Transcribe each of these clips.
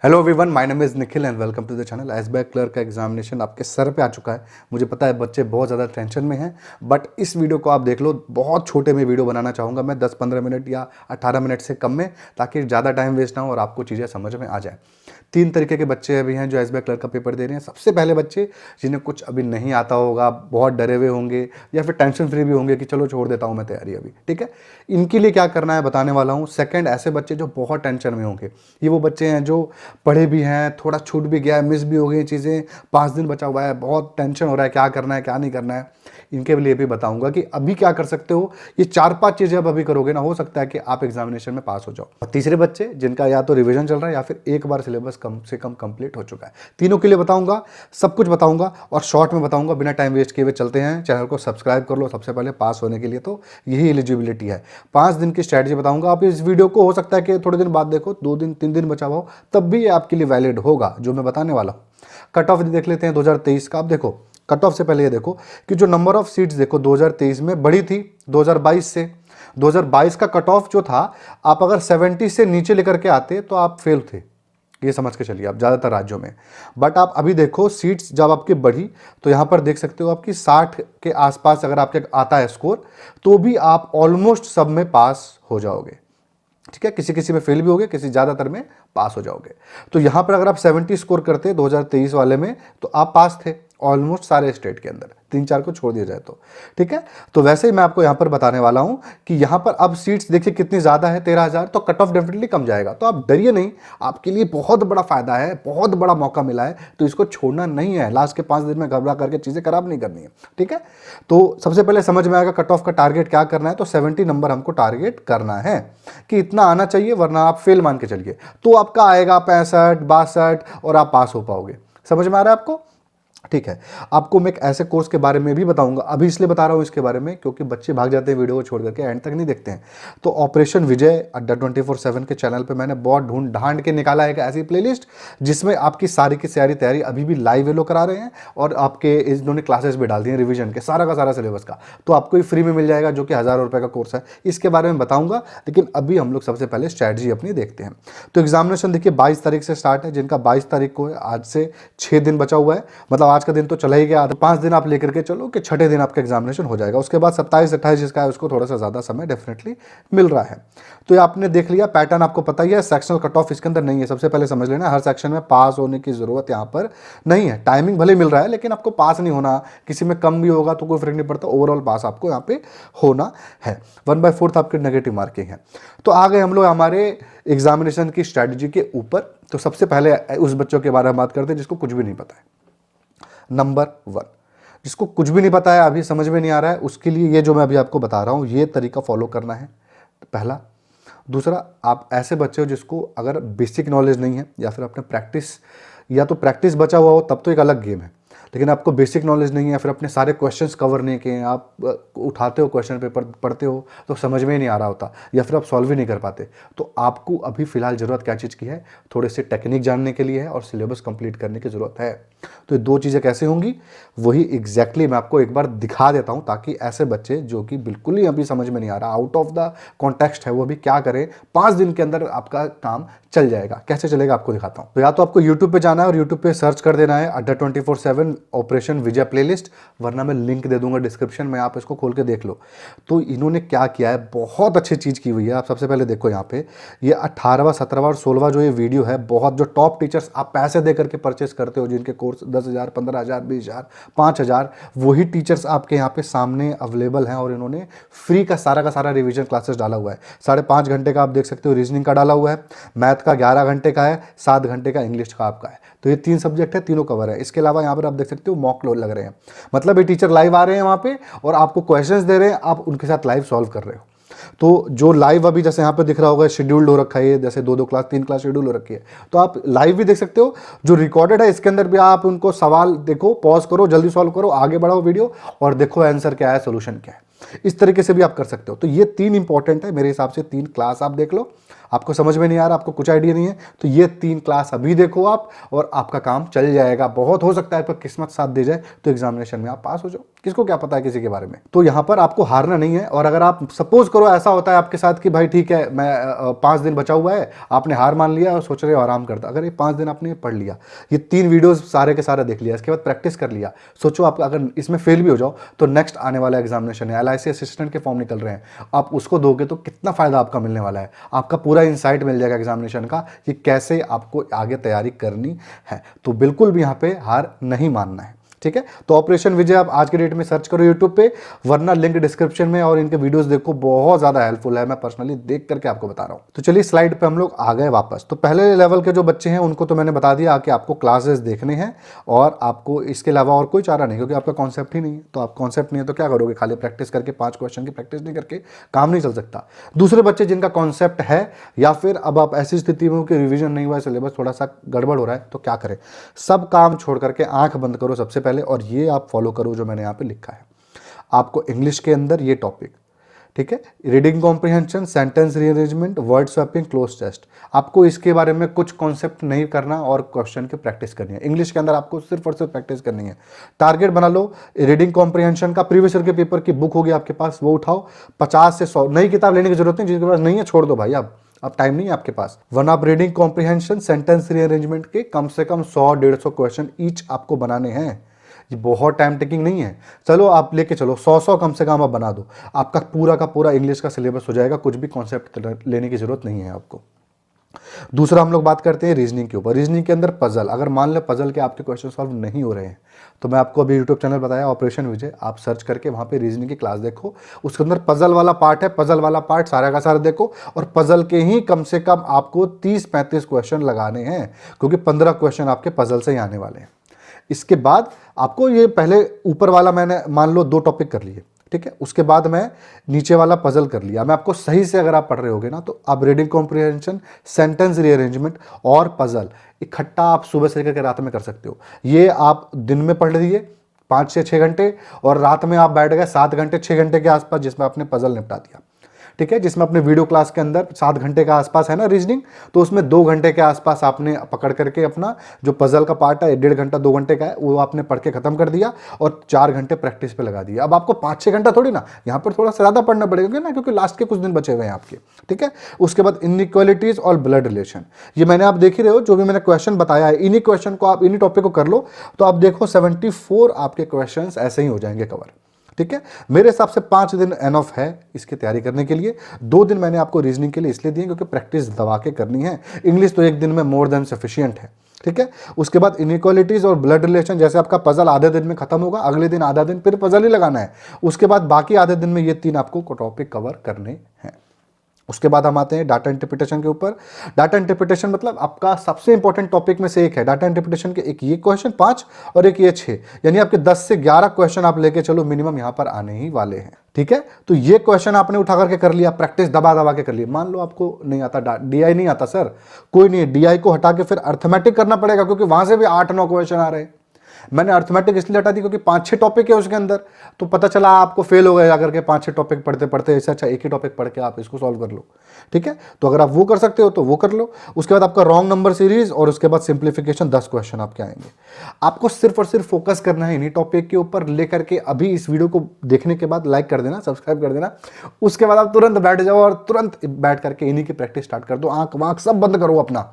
Hello everyone, my name is Nikhil and welcome to the channel. SBI clerk का examination आपके सर पे आ चुका है। मुझे पता है बच्चे बहुत ज़्यादा टेंशन में हैं, बट इस वीडियो को आप देख लो। बहुत छोटे में वीडियो बनाना चाहूँगा मैं, 10-15 मिनट या 18 मिनट से कम में, ताकि ज़्यादा टाइम वेस्ट ना हो और आपको चीज़ें समझ में आ जाए। 3 तरीके के बच्चे अभी हैं जो एसबीआई क्लर्क का पेपर दे रहे हैं। सबसे पहले बच्चे जिन्हें कुछ अभी नहीं आता होगा, बहुत डरे हुए होंगे या फिर टेंशन फ्री भी होंगे कि चलो छोड़ देता हूँ मैं तैयारी अभी, ठीक है। इनके लिए क्या करना है बताने वाला हूँ। सेकंड, ऐसे बच्चे जो बहुत टेंशन में होंगे। ये वो बच्चे हैं जो पढ़े भी हैं, थोड़ा छूट भी गया है, मिस भी हो गई चीज़ें, 5 दिन बचा हुआ है, बहुत टेंशन हो रहा है क्या करना है क्या नहीं करना है। इनके लिए भी बताऊंगा कि अभी क्या कर सकते हो। ये 4-5 चीज़ें अब अभी करोगे ना, हो सकता है कि आप एग्जामिनेशन में पास हो जाओ। और तीसरे बच्चे जिनका या तो रिवीजन चल रहा है या फिर एक बार सिलेबस कम से कम कंप्लीट हो चुका है। तीनों के लिए बताऊंगा, सब कुछ बताऊंगा और शॉर्ट में बताऊंगा। बिना टाइम वेस्ट किए हुए चलते हैं। चैनल को सब्सक्राइब कर लो सबसे पहले, पास होने के लिए तो यही एलिजिबिलिटी है। 5 दिन की स्ट्रैटेजी बताऊंगा। आप इस वीडियो को हो सकता है कि थोड़े दिन बाद देखो, 2 दिन 3 दिन बचा हुआ हो, तब भी ये आपके लिए वैलिड होगा जो मैं बताने वाला हूँ। कट ऑफ देख लेते हैं 2023 का। आप देखो, कट ऑफ से पहले ये देखो कि जो नंबर ऑफ सीट्स देखो 2023 में बढ़ी थी 2022 से। 2022 का कट ऑफ जो था, आप अगर 70 से नीचे लेकर के आते तो आप फेल थे, ये समझ के चलिए आप, ज़्यादातर राज्यों में। बट आप अभी देखो सीट्स जब आपकी बढ़ी तो यहाँ पर देख सकते हो आपकी 60 के आसपास अगर आपके आता है स्कोर, तो भी आप ऑलमोस्ट सब में पास हो जाओगे, ठीक है। किसी किसी में फेल भी होगे, किसी ज़्यादातर में पास हो जाओगे। तो यहाँ पर अगर आप 70 स्कोर करते 2023 वाले में तो आप पास थे ऑलमोस्ट सारे स्टेट के अंदर, 3-4 को छोड़ दिया जाए तो, ठीक है। तो वैसे ही मैं आपको यहाँ पर बताने वाला हूँ कि यहाँ पर अब सीट्स देखिए कितनी ज़्यादा है, 13,000, तो कट ऑफ डेफिनेटली कम जाएगा। तो आप डरिए नहीं, आपके लिए बहुत बड़ा फायदा है, बहुत बड़ा मौका मिला है, तो इसको छोड़ना नहीं है। लास्ट के 5 दिन में घबरा करके चीज़ें खराब नहीं करनी है, ठीक है। तो सबसे पहले समझ में आएगा कट ऑफ का टारगेट क्या करना है। तो 70 नंबर हमको टारगेट करना है कि इतना आना चाहिए, वरना आप फेल मान के चलिए तो आपका आएगा 65, 62 और आप पास हो पाओगे। समझ में आ रहा है आपको, ठीक है। आपको मैं एक ऐसे कोर्स के बारे में भी बताऊंगा। अभी इसलिए बता रहा हूं इसके बारे में क्योंकि बच्चे भाग जाते हैं वीडियो को छोड़ करके, एंड तक नहीं देखते हैं। तो ऑपरेशन विजय अड्डा 24/7 के चैनल पे मैंने बहुत ढूंढ ढांड के निकाला है एक ऐसी प्लेलिस्ट जिसमें आपकी सारी की सारी तैयारी अभी भी लाइव ये लोग करा रहे हैं, और आपके इन्होंने क्लासेस भी डाल दिए रिविजन के सारा का सारा सिलेबस का। तो आपको फ्री में मिल जाएगा, जो कि 1000 रुपये का कोर्स है। इसके बारे में बताऊंगा, लेकिन अभी हम लोग सबसे पहले स्ट्रैटेजी अपनी देखते हैं। तो एग्जामिनेशन देखिए 22 तारीख से स्टार्ट है, जिनका 22 तारीख को है। आज से 6 दिन बचा हुआ है, मतलब आज का दिन तो चला ही गया। तो 5 दिन आप लेकर के चलो कि छठे दिन आपका एग्जामिनेशन हो जाएगा। उसके बाद 27-28 जिसका है उसको थोड़ा सा ज़्यादा समय डेफिनेटली मिल रहा है। तो ये आपने देख लिया पैटर्न, आपको पता ही है। सेक्शनल कट ऑफ इसके अंदर नहीं है, सबसे पहले समझ लेना। हर सेक्शन में पास होने की ज़रूरत यहाँ पर नहीं है। टाइमिंग भले मिल रहा है, लेकिन आपको पास नहीं होना। किसी में कम भी होगा तो कोई फर्क नहीं पड़ता, ओवरऑल पास आपको यहाँ पे होना है। 1/4 आपकी नेगेटिव मार्किंग है। तो आ गए हम लोग हमारे एग्जामिनेशन की स्ट्रैटेजी के ऊपर। तो सबसे पहले उस बच्चों के बारे में बात करते हैं जिसको कुछ भी नहीं पता है। नंबर 1, जिसको कुछ भी नहीं पता है, अभी समझ में नहीं आ रहा है, उसके लिए ये जो मैं अभी आपको बता रहा हूँ ये तरीका फॉलो करना है, पहला। दूसरा, आप ऐसे बच्चे हो जिसको अगर बेसिक नॉलेज नहीं है या फिर अपने प्रैक्टिस, या तो प्रैक्टिस बचा हुआ हो तब तो एक अलग गेम है, लेकिन आपको बेसिक नॉलेज नहीं है, फिर अपने सारे क्वेश्चंस कवर नहीं किए, आप उठाते हो क्वेश्चन पेपर पढ़ते हो तो समझ में ही नहीं आ रहा होता, या फिर आप सॉल्व ही नहीं कर पाते, तो आपको अभी फ़िलहाल ज़रूरत क्या चीज़ की है, थोड़े से टेक्निक जानने के लिए है और सिलेबस कंप्लीट करने की ज़रूरत है। तो ये 2 चीज़ें कैसे होंगी वही एग्जैक्टली मैं आपको एक बार दिखा देता हूँ, ताकि ऐसे बच्चे जो कि बिल्कुल ही अभी समझ में नहीं आ रहा, आउट ऑफ द कॉन्टेक्स्ट है, वो अभी क्या करें। 5 दिन के अंदर आपका काम चल जाएगा। कैसे चलेगा आपको दिखाता हूँ। तो या तो आपको यूट्यूब पे जाना है और यूट्यूब पे सर्च कर देना है अड्डा 24/7 ऑपरेशन विजय प्लेलिस्ट, वरना मैं लिंक दे दूंगा डिस्क्रिप्शन में, आप इसको खोल के देख लो। तो इन्होंने क्या किया है, बहुत अच्छी चीज़ की हुई है। आप सबसे पहले देखो यहाँ पे ये 18वां 17वां और 16वां जो ये वीडियो है, बहुत जो टॉप टीचर्स आप पैसे दे करके परचेस करते हो, जिनके कोर्स 10,000 15,000 20,000 5,000, वही टीचर्स आपके यहाँ पे सामने अवेलेबल हैं। और इन्होंने फ्री का सारा रिवीजन क्लासेस डाला हुआ है। 5.5 घंटे का आप देख सकते हो रीजनिंग का डाला हुआ है, मैथ का 11 घंटे का है, 7 घंटे का इंग्लिश का आपका है। तो ये 3 सब्जेक्ट है, तीनों कवर है। इसके अलावा यहाँ पर आप देख सकते हो मॉक लग रहे हैं, मतलब ये टीचर लाइव आ रहे हैं वहाँ पे और आपको क्वेश्चंस दे रहे हैं, आप उनके साथ लाइव सॉल्व कर रहे हो। तो जो लाइव अभी जैसे यहाँ पे दिख रहा होगा शेड्यूल्ड हो रखा है, जैसे 2-2 क्लास 3 क्लास शेड्यूल हो रखी है, तो आप लाइव भी देख सकते हो। जो रिकॉर्डेड है इसके अंदर भी आप उनको सवाल देखो, पॉज करो, जल्दी सॉल्व करो, आगे बढ़ाओ वीडियो और देखो आंसर क्या है, सोल्यूशन क्या है। इस तरीके से भी आप कर सकते हो। तो ये 3 इंपॉर्टेंट है मेरे हिसाब से, 3 क्लास आप देख लो, आपको समझ में नहीं आ रहा, आपको कुछ आइडिया नहीं है, तो ये 3 क्लास अभी देखो आप और आपका काम चल जाएगा। बहुत हो सकता है आपका किस्मत साथ दे जाए तो एग्जामिनेशन में आप पास हो जाओ, किसको क्या पता है किसी के बारे में। तो यहाँ पर आपको हारना नहीं है। और अगर आप सपोज करो ऐसा होता है आपके साथ कि भाई ठीक है मैं 5 दिन बचा हुआ है, आपने हार मान लिया और सोच रहे हो आराम करता, अगर ये 5 दिन आपने पढ़ लिया, ये 3 वीडियोस सारे के सारे देख लिया, इसके बाद प्रैक्टिस कर लिया, सोचो आप अगर इसमें फेल भी हो जाओ तो नेक्स्ट आने वाला एग्जामिनेशन है, LIC असिस्टेंट के फॉर्म निकल रहे हैं, आप उसको दोगे तो कितना फायदा आपका मिलने वाला है, आपका पूरा इंसाइट मिल जाएगा एग्जामिनेशन का कि कैसे आपको आगे तैयारी करनी है। तो बिल्कुल भी यहाँ पे हार नहीं मानना है, ठीक है। तो ऑपरेशन विजय आप आज के डेट में सर्च करो यूट्यूब पे, वरना लिंक डिस्क्रिप्शन में, और इनके वीडियोस देखो, बहुत ज्यादा हेल्पफुल है, मैं पर्सनली देख करके आपको बता रहा हूं। तो चलिए स्लाइड पे हम लोग आ गए वापस। तो पहले लेवल के जो बच्चे हैं उनको तो मैंने बता दिया कि आपको क्लासेस देखने हैं और आपको इसके अलावा और कोई चारा नहीं, क्योंकि आपका कॉन्सेप्ट ही नहीं है। तो आप कॉन्सेप्ट नहीं है तो क्या करोगे, खाली प्रैक्टिस करके 5 क्वेश्चन की प्रैक्टिस नहीं करके काम नहीं चल सकता। दूसरे बच्चे जिनका कॉन्सेप्ट है या फिर अब आप ऐसी स्थिति में हो कि रिविजन नहीं हुआ है, सिलेबस थोड़ा सा गड़बड़ हो रहा है, तो क्या करें, सब काम छोड़ करके आंख बंद करो सबसे पहले और ये आप फॉलो करो जो मैंने यहाँ पे लिखा है। आपको इंग्लिश के अंदर ये टॉपिक, ठीक है, reading comprehension, sentence rearrangement, word swapping, cloze test, आपको इसके बारे में कुछ कॉन्सेप्ट नहीं करना और क्वेश्चन की प्रैक्टिस करनी है। इंग्लिश के अंदर आपको सिर्फ और सिर्फ प्रैक्टिस करनी है। टारगेट बना लो, रीडिंग कॉम्प्रिहेंशन का प्रीवियस ईयर के पेपर की बुक होगी आपके पास, वो उठाओ, 50 से 100 नई किताब लेने की जरूरत नहीं, जिसके पास नहीं है छोड़ दो भाई, अब टाइम नहीं है आपके पास। वरना आप रीडिंग कॉम्प्रिहेंशन, सेंटेंस रीअरेंजमेंट के कम से कम 100-150 क्वेश्चन ईच आपको बनाने हैं। ये बहुत टाइम टेकिंग नहीं है, चलो आप लेके चलो 100 कम से कम आप बना दो, आपका पूरा का पूरा इंग्लिश का सिलेबस हो जाएगा, कुछ भी कॉन्सेप्ट लेने की जरूरत नहीं है आपको। दूसरा हम लोग बात करते हैं रीजनिंग के ऊपर। रीजनिंग के अंदर पजल, अगर मान ले पजल के आपके क्वेश्चन सॉल्व नहीं हो रहे हैं तो मैं आपको अभी यूट्यूब चैनल बताया ऑपरेशन विजय, आप सर्च करके वहां पे रीजनिंग की क्लास देखो, उसके अंदर पजल वाला पार्ट है, पजल वाला पार्ट सारा का सारा देखो, और पजल के ही कम से कम आपको 30-35 क्वेश्चन लगाने हैं, क्योंकि 15 क्वेश्चन आपके पजल से ही आने वाले हैं। इसके बाद आपको ये पहले ऊपर वाला मैंने मान लो 2 टॉपिक कर लिए, ठीक है, उसके बाद मैं नीचे वाला पजल कर लिया। मैं आपको सही से अगर आप पढ़ रहे होगे ना तो आप रीडिंग कॉम्प्रिहेंशन, सेंटेंस रीअरेंजमेंट और पजल इकट्ठा आप सुबह से लेकर रात में कर सकते हो। ये आप दिन में पढ़ लीजिए 5 से 6 घंटे, और रात में आप बैठ गए 7 घंटे 6 घंटे के आसपास, जिसमें आपने पजल निपटा दिया, ठीक है। जिसमें अपने वीडियो क्लास के अंदर 7 घंटे के आसपास है ना रीजनिंग, तो उसमें 2 घंटे के आसपास आपने पकड़ करके अपना जो पजल का पार्ट है 1.5 घंटा 2 घंटे का है वो आपने पढ़ के खत्म कर दिया और 4 घंटे प्रैक्टिस पे लगा दिया। अब आपको 5-6 घंटा थोड़ी ना, यहाँ पर थोड़ा सा ज़्यादा पढ़ना पड़ेगा ना, क्योंकि लास्ट के कुछ दिन बचे हुए हैं आपके, ठीक है। उसके बाद इनइक्वालिटीज और ब्लड रिलेशन, ये मैंने आप देख ही रहे हो, जो भी मैंने क्वेश्चन बताया है इन्हीं क्वेश्चन को आप इन्हीं टॉपिक को कर लो तो आप देखो 74 आपके क्वेश्चन ऐसे ही हो जाएंगे कवर, ठीक है। मेरे हिसाब से 5 दिन एनफ है इसकी तैयारी करने के लिए। 2 दिन मैंने आपको रीजनिंग के लिए इसलिए दिए क्योंकि प्रैक्टिस दबा के करनी है। इंग्लिश तो 1 दिन में मोर देन सफिशिएंट है, ठीक है। उसके बाद इनइक्वालिटीज और ब्लड रिलेशन, जैसे आपका पजल आधे दिन में खत्म होगा, अगले दिन आधा दिन फिर पजल ही लगाना है, उसके बाद बाकी आधे दिन में ये 3 आपको टॉपिक कवर करने हैं। उसके बाद हम आते हैं डाटा इंटरप्रिटेशन के ऊपर। डाटा इंटरप्रिटेशन मतलब आपका सबसे इंपॉर्टेंट टॉपिक में से एक है। डाटा इंटरप्रिटेशन के एक ये क्वेश्चन 5 और एक ये 6, यानी आपके 10 से 11 क्वेश्चन आप लेके चलो मिनिमम यहां पर आने ही वाले हैं, ठीक है। तो ये क्वेश्चन आपने उठा करके कर लिया, प्रैक्टिस दबा दबा के कर लिया। मान लो आपको नहीं आता, डीआई नहीं आता सर, कोई नहीं, डीआई को हटा के फिर अर्थमेटिक करना पड़ेगा, क्योंकि वहां से भी 8-9 क्वेश्चन आ रहे हैं। मैंने अर्थमेटिक इसलिए हटा दी क्योंकि 5-6 टॉपिक है उसके अंदर, तो पता चला आपको फेल हो गए जाकर के 5-6 टॉपिक पढ़ते पढ़ते, इससे अच्छा एक ही टॉपिक पढ़ के आप इसको सॉल्व कर लो, ठीक है। तो अगर आप वो कर सकते हो तो वो कर लो। उसके बाद आपका रॉन्ग नंबर सीरीज और उसके बाद सिंप्लीफिकेशन, 10 क्वेश्चन आपके आएंगे। आपको सिर्फ और सिर्फ फोकस करना है इन्हीं टॉपिक के ऊपर लेकर के। अभी इस वीडियो को देखने के बाद लाइक कर देना, सब्सक्राइब कर देना, उसके बाद आप तुरंत बैठ जाओ और तुरंत बैठ करके इन्हीं की प्रैक्टिस स्टार्ट कर दो। आंख वाँख सब बंद करो अपना।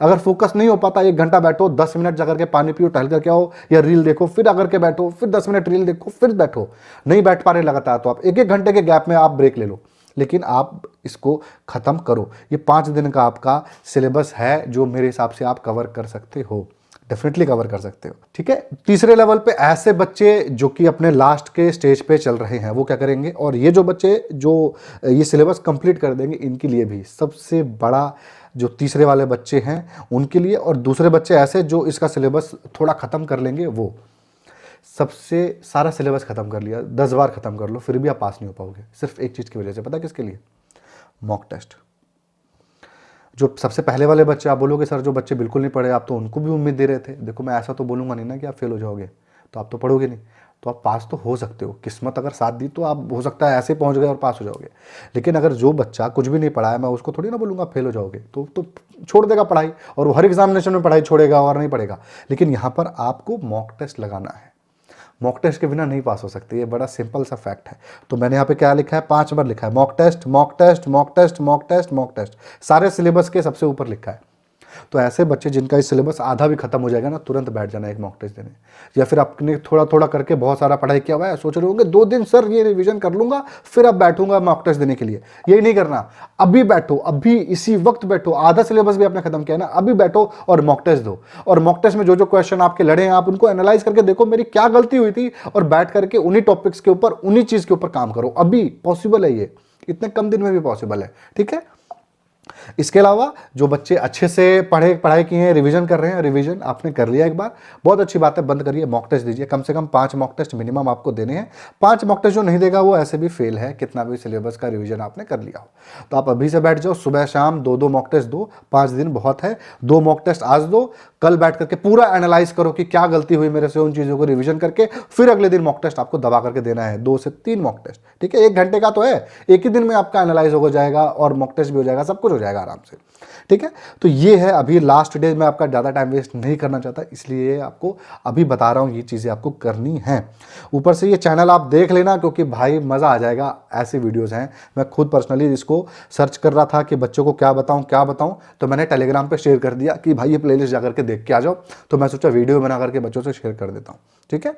अगर फोकस नहीं हो पाता 1 घंटा बैठो, 10 मिनट जाकर के पानी पियो, टहल करके आओ या रील देखो, फिर आकर के बैठो, फिर 10 मिनट रील देखो, फिर बैठो। नहीं बैठ पा रहे लगातार तो आप 1-1 घंटे के गैप में आप ब्रेक ले लो, लेकिन आप इसको खत्म करो। ये 5 दिन का आपका सिलेबस है जो मेरे हिसाब से आप कवर कर सकते हो, डेफिनेटली कवर कर सकते हो, ठीक है। तीसरे लेवल पे ऐसे बच्चे जो कि अपने लास्ट के स्टेज पे चल रहे हैं वो क्या करेंगे, और ये जो बच्चे जो ये सिलेबस कंप्लीट कर देंगे इनके लिए भी सबसे बड़ा जो तीसरे वाले बच्चे हैं उनके लिए, और दूसरे बच्चे ऐसे जो इसका सिलेबस थोड़ा ख़त्म कर लेंगे, वो सबसे सारा सिलेबस ख़त्म कर लिया 10 बार ख़त्म कर लो फिर भी आप पास नहीं हो पाओगे, सिर्फ एक चीज़ की वजह से। पता किसके लिए? Mock test. जो सबसे पहले वाले बच्चे, आप बोलोगे सर जो बच्चे बिल्कुल नहीं पढ़े, आप तो उनको भी उम्मीद दे रहे थे। देखो मैं ऐसा तो बोलूँगा नहीं ना कि आप फेल हो जाओगे, तो आप तो पढ़ोगे नहीं। तो आप पास तो हो सकते हो। किस्मत अगर साथ दी तो आप हो सकता है ऐसे पहुंच गए और पास हो जाओगे। लेकिन अगर जो बच्चा कुछ भी नहीं पढ़ा है, मैं उसको थोड़ी ना बोलूँगा फेल हो जाओगे, तो छोड़ देगा पढ़ाई, और वो हर एग्जामिनेशन में पढ़ाई छोड़ेगा और नहीं पढ़ेगा। लेकिन यहाँ पर आपको मॉक टेस्ट लगाना है। मॉक टेस्ट के बिना नहीं पास हो सकते, ये बड़ा सिंपल सा फैक्ट है। तो मैंने यहाँ पे क्या लिखा है, 5 बार लिखा है mock test, mock test, mock test, mock test, mock test, सारे सिलेबस के सबसे ऊपर लिखा है। तो ऐसे बच्चे जिनका इस सिलेबस आधा भी खत्म हो जाएगा ना, तुरंत बैठ जाना एक मॉक टेस्ट देने। या फिर आपने थोड़ा थोड़ा करके बहुत सारा पढ़ाई किया हुआ है, सोच रहे होंगे 2 दिन सर ये रिवीजन कर लूंगा फिर अब बैठूंगा मॉक टेस्ट देने के लिए। यही नहीं करना, अभी बैठो, अभी इसी वक्त बैठो। आधा सिलेबस भी आपने खत्म किया ना, अभी बैठो और मॉक टेस्ट दो। और मॉक टेस्ट में जो जो क्वेश्चन आपके लड़े हैं, आप उनको एनालाइज करके देखो मेरी क्या गलती हुई थी, और बैठ करके उन्हीं टॉपिक्स के ऊपर, उन्हीं चीज के ऊपर काम करो। अभी पॉसिबल है, ये इतने कम दिन में भी पॉसिबल है। ठीक है। इसके अलावा जो बच्चे अच्छे से पढ़ाई किए हैं, रिवीजन कर रहे हैं, रिवीजन आपने कर लिया एक बार, बहुत अच्छी बात है, बंद करिए, मॉक टेस्ट दीजिए। कम से कम 5 मॉक टेस्ट मिनिमम आपको देने हैं। 5 मॉक टेस्ट जो नहीं देगा वो ऐसे भी फेल है, कितना भी सिलेबस का रिवीजन आपने कर लिया हो। तो आप अभी से बैठ जाओ, सुबह शाम 2-2 मॉक टेस्ट दो, 5 दिन बहुत है। 2 मॉक टेस्ट आज दो, कल बैठ करके पूरा एनालाइज करो कि क्या गलती हुई मेरे से, उन चीज़ों को रिवीजन करके फिर अगले दिन मॉक टेस्ट आपको दबा करके देना है, 2 से 3 मॉक टेस्ट। ठीक है, 1 घंटे का तो है, एक ही दिन में आपका एनालाइज हो जाएगा और मॉक टेस्ट भी हो जाएगा, सब कुछ हो जाएगा आराम से। ठीक है, तो ये है अभी लास्ट डे में, आपका ज़्यादा टाइम वेस्ट नहीं करना चाहता, इसलिए आपको अभी बता रहा हूँ, ये चीज़ें आपको करनी है। ऊपर से ये चैनल आप देख लेना, क्योंकि भाई मज़ा आ जाएगा, ऐसे वीडियोज़ हैं। मैं खुद पर्सनली इसको सर्च कर रहा था कि बच्चों को क्या बताऊँ, तो मैंने टेलीग्राम पर शेयर कर दिया कि भाई ये प्लेलिस्ट जाकर के देख के आ जाओ। तो मैं सोचा वीडियो बना करके बच्चों से शेयर कर देता हूँ। ठीक है,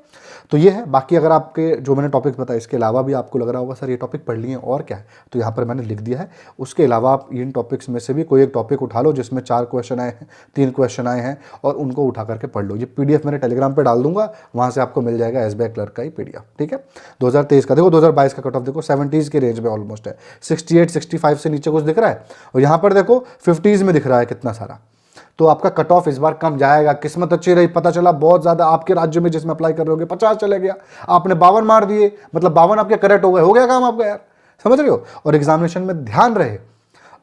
तो ये है। बाकी अगर आपके जो मैंने टॉपिक बताया, इसके अलावा भी आपको लग रहा होगा सर ये टॉपिक पढ़ लिए और क्या है, तो यहाँ पर मैंने लिख दिया है। उसके अलावा आप इन टॉपिक्स में से भी कोई एक टॉपिक उठा लो जिसमें 4 क्वेश्चन आए हैं, 3 क्वेश्चन आए हैं, और उनको उठा करके पढ़ लो। ये पीडीएफ मैंने टेलीग्राम पे डाल दूंगा, वहाँ से आपको मिल जाएगा एसबीआई क्लर्क का ही पीडीएफ। ठीक है, 2023 का देखो, 2022 का कट ऑफ देखो, 70s के रेंज में ऑलमोस्ट है, 68 65 से नीचे कुछ दिख रहा है, और यहाँ पर देखो 50s में दिख रहा है कितना सारा। तो आपका कट ऑफ इस बार कम जाएगा। किस्मत अच्छी रही, पता चला बहुत ज्यादा आपके राज्य में जिसमें अप्लाई कर रहे होगे 50 चले गया, आपने 52 मार दिए, मतलब 52 आपके करेक्ट हो गए, हो गया काम आपका यार, समझ रहे हो। और एग्जामिनेशन में ध्यान रहे,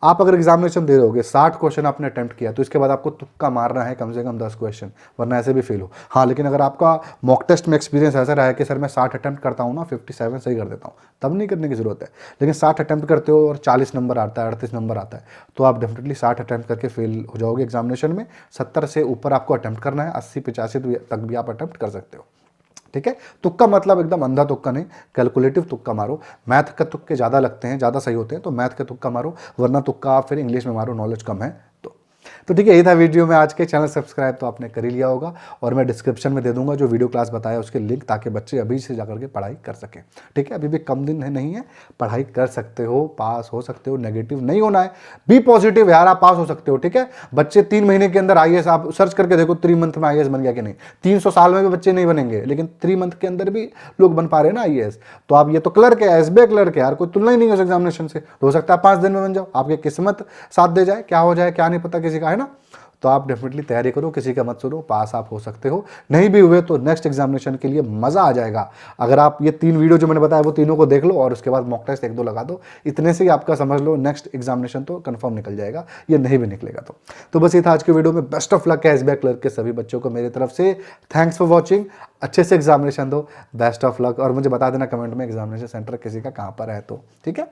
आप अगर एग्जामिनेशन दे रहे होगे, 60 क्वेश्चन आपने अटेम्प्ट किया, तो इसके बाद आपको तुक्का मारना है कम से कम 10 क्वेश्चन, वरना ऐसे भी फेल हो। हाँ, लेकिन अगर आपका मॉक टेस्ट में एक्सपीरियंस ऐसा रहा है कि सर मैं 60 अटेम्प्ट करता हूँ ना, 57 सही कर देता हूँ, तब नहीं करने की जरूरत है। लेकिन 60 अटेम्प्ट करते हो और 40 नंबर आता है, 38 नंबर आता है, तो आप डेफिनेटली 60 अटेम्प्ट करके फेल हो जाओगे एग्जामिनेशन में। 70 से ऊपर आपको अटेम्प्ट करना है, 80-85 तक भी आप अटेम्प्ट कर सकते हो। ठीक है, तुक्का मतलब एकदम अंधा तुक्का नहीं, कैलकुलेटिव तुक्का मारो। मैथ के तुक्के ज़्यादा लगते हैं, ज़्यादा सही होते हैं, तो मैथ के तुक्का मारो, वरना तुक्का आप फिर इंग्लिश में मारो, नॉलेज कम है तो ठीक है। यही था वीडियो में आज के। चैनल सब्सक्राइब तो आपने कर ही लिया होगा, और मैं डिस्क्रिप्शन में दे दूंगा जो वीडियो क्लास बताया उसके लिंक, ताकि बच्चे अभी से जाकर के पढ़ाई कर सकें। ठीक है, अभी भी कम दिन है, नहीं है, पढ़ाई कर सकते हो, पास हो सकते हो, नेगेटिव नहीं होना है, बी पॉजिटिव यार, आप पास हो सकते हो। ठीक है, बच्चे 3 महीने के अंदर आईएएस, आप सर्च करके देखो 3 मंथ में आईएएस बन गया कि नहीं। 300 साल में भी बच्चे नहीं बनेंगे, लेकिन 3 मंथ के अंदर भी लोग बन पा रहे हैं ना आईएएस। तो आप ये तो क्लर्क है, एसबीआई क्लर्क है यार, कोई तुलना ही नहीं है एग्जामिनेशन से। हो सकता है 5 दिन में बन जाओ, आपकी किस्मत साथ दे जाए, क्या हो जाए क्या नहीं पता किसी का, है ना। तो आप डेफिनेटली तैयारी करो, किसी का मत सुनो, पास आप हो सकते हो। नहीं भी हुए तो नेक्स्ट एग्जामिनेशन के लिए मज़ा आ जाएगा। अगर आप ये 3 वीडियो जो मैंने बताया वो तीनों को देख लो, और उसके बाद मॉक टेस्ट 1-2 लगा दो, इतने से ही आपका समझ लो नेक्स्ट एग्जामिनेशन तो कंफर्म निकल जाएगा, ये नहीं भी निकलेगा तो बस ये था आज के वीडियो में। बेस्ट ऑफ लक है एसबीआई क्लर्क के सभी बच्चों को मेरी तरफ से। थैंक्स फॉर वॉचिंग, अच्छे से एग्जामिनेशन दो, बेस्ट ऑफ लक, और मुझे बता देना कमेंट में एग्जामिनेशन सेंटर किसी का कहाँ पर है तो। ठीक है।